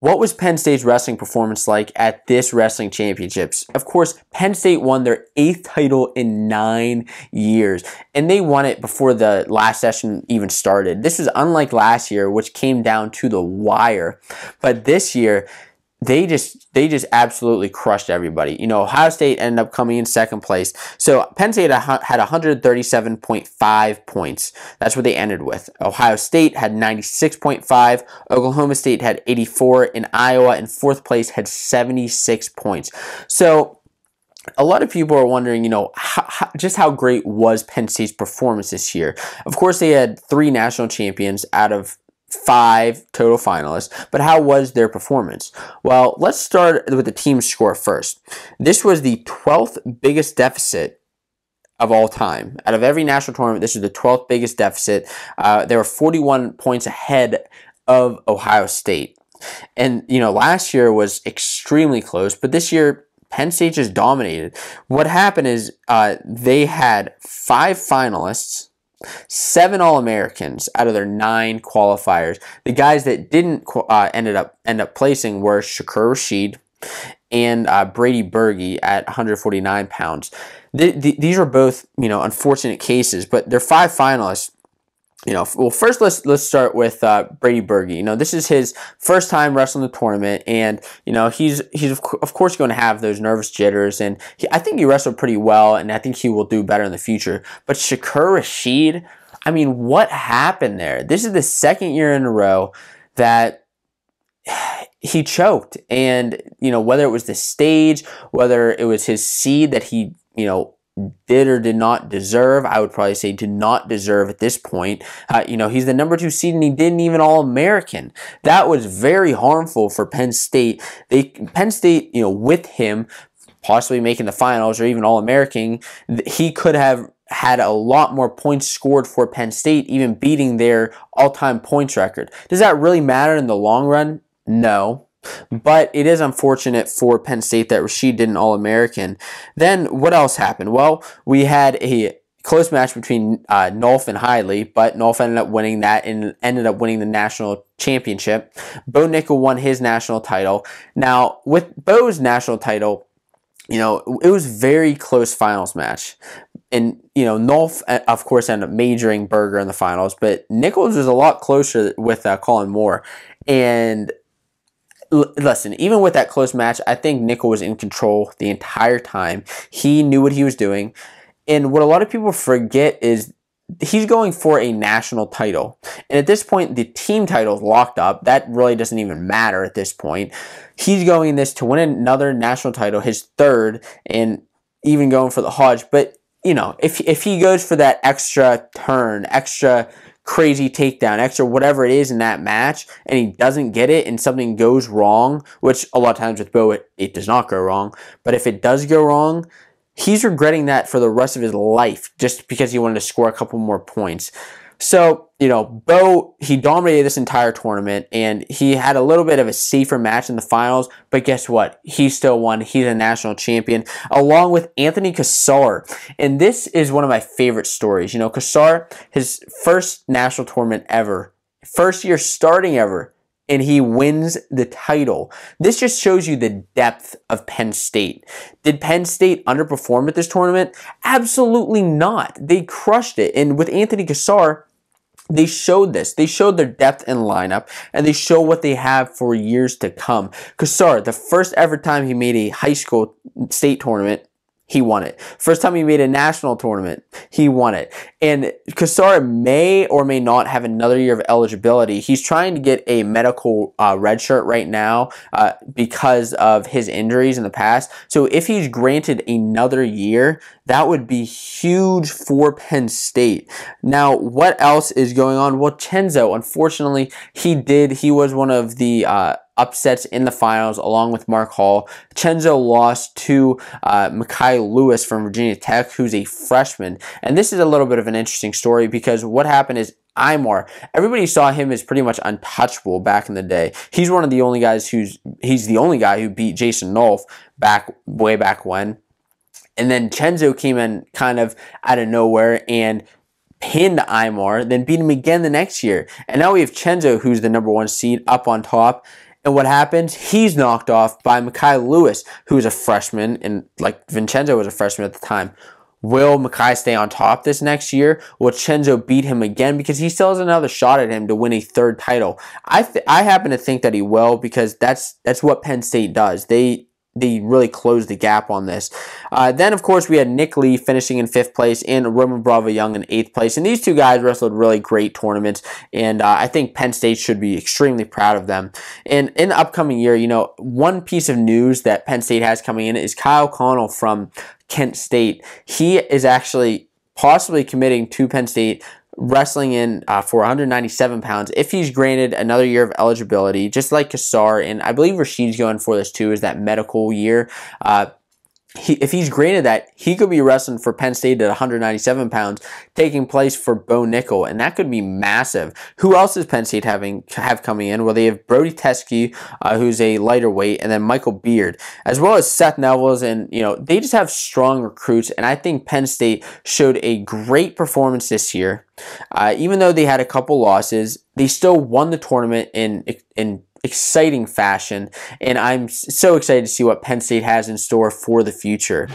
What was Penn State's wrestling performance like at this wrestling championships? Of course, Penn State won their 8th title in 9 years, and they won it before the last session even started. This was unlike last year, which came down to the wire. But this year, they just absolutely crushed everybody. You know, Ohio State ended up coming in 2nd place. So Penn State had 137.5 points. That's what they ended with. Ohio State had 96.5. Oklahoma State had 84. And Iowa in 4th place had 76 points. So a lot of people are wondering, you know, just how great was Penn State's performance this year? Of course, they had 3 national champions out of 5 total finalists, but how was their performance? Well, let's start with the team score first. This was the 12th biggest deficit of all time. Out of every national tournament, this is the 12th biggest deficit. They were 41 points ahead of Ohio State. And, you know, last year was extremely close, but this year, Penn State just dominated. What happened is they had 5 finalists, 7 All-Americans out of their 9 qualifiers. The guys that didn't end up placing were Shakur Rashid and Brady Berge at 149 pounds. These are both, you know, unfortunate cases, but they're 5 finalists. You know, well, first let's start with Brady Berge. You know, this is his first time wrestling the tournament, and you know he's of course going to have those nervous jitters, and I think he wrestled pretty well, and I think he will do better in the future. But Shakur Rashid, I mean, what happened there? This is the 2nd year in a row that he choked, and you know, whether it was the stage, whether it was his seed that he, you know, did or did not deserve. I would probably say did not deserve at this point. You know, he's the number 2 seed and he didn't even All-American. That was very harmful for Penn State. Penn State, you know, with him possibly making the finals or even All-American, he could have had a lot more points scored for Penn State, even beating their all-time points record. Does that really matter in the long run? No. But it is unfortunate for Penn State that Rashid didn't All-American. Then what else happened? Well, we had a close match between Nolf and Hiley, but Nolf ended up winning that and ended up winning the national championship. Bo Nickal won his national title. Now, with Bo's national title, you know, it was very close finals match. And, you know, Nolf, of course, ended up majoring Berger in the finals, but Nichols was a lot closer with Colin Moore. And listen, even with that close match, I think Nickal was in control the entire time. He knew what he was doing. And what a lot of people forget is he's going for a national title. And at this point, the team title is locked up. That really doesn't even matter at this point. He's going this to win another national title, his 3rd, and even going for the Hodge. But, you know, if he goes for that extra turn, extra crazy takedown, extra whatever it is in that match, and he doesn't get it and something goes wrong, which a lot of times with Bo, it does not go wrong, but if it does go wrong, he's regretting that for the rest of his life just because he wanted to score a couple more points. So, you know, Bo, he dominated this entire tournament, and he had a little bit of a safer match in the finals, but guess what? He still won. He's a national champion, along with Anthony Cassar. And this is one of my favorite stories. You know, Cassar, his first national tournament ever, first year starting ever, and he wins the title. This just shows you the depth of Penn State. Did Penn State underperform at this tournament? Absolutely not. They crushed it. And with Anthony Cassar, they showed this. They showed their depth in lineup, and they show what they have for years to come. Cassar, the first ever time he made a high school state tournament, he won it. First time he made a national tournament, he won it. And Cassar may or may not have another year of eligibility. He's trying to get a medical red shirt right now because of his injuries in the past. So if he's granted another year, that would be huge for Penn State. Now, what else is going on? Well, Chenzo, unfortunately, he was one of the upsets in the finals along with Mark Hall. Chenzo lost to Mekhi Lewis from Virginia Tech, who's a freshman. And this is a little bit of an interesting story because what happened is Imar, everybody saw him as pretty much untouchable back in the day. He's one of the only guys he's the only guy who beat Jason Nolf way back when. And then Chenzo came in kind of out of nowhere and pinned Imar, then beat him again the next year. And now we have Chenzo, who's the #1 seed, up on top. And what happens? He's knocked off by Mekhi Lewis, who is a freshman, and like Vincenzo was a freshman at the time. Will Mekhi stay on top this next year? Will Vincenzo beat him again? Because he still has another shot at him to win a third title. I happen to think that he will, because that's what Penn State does. They really closed the gap on this. Then, of course, we had Nick Lee finishing in 5th place and Roman Bravo Young in 8th place. And these two guys wrestled really great tournaments. And I think Penn State should be extremely proud of them. And in the upcoming year, you know, one piece of news that Penn State has coming in is Kyle Connell from Kent State. He is actually possibly committing to Penn State, wrestling in for 197 pounds if he's granted another year of eligibility, just like Cassar, and I believe Rashid's going for this too, is that medical year. If he's granted that, he could be wrestling for Penn State at 197 pounds, taking place for Bo Nickal, and that could be massive. Who else does Penn State have coming in? Well, they have Brody Teskey, who's a lighter weight, and then Michael Beard, as well as Seth Nevels, and you know, they just have strong recruits, and I think Penn State showed a great performance this year. Even though they had a couple losses, they still won the tournament in exciting fashion, and I'm so excited to see what Penn State has in store for the future.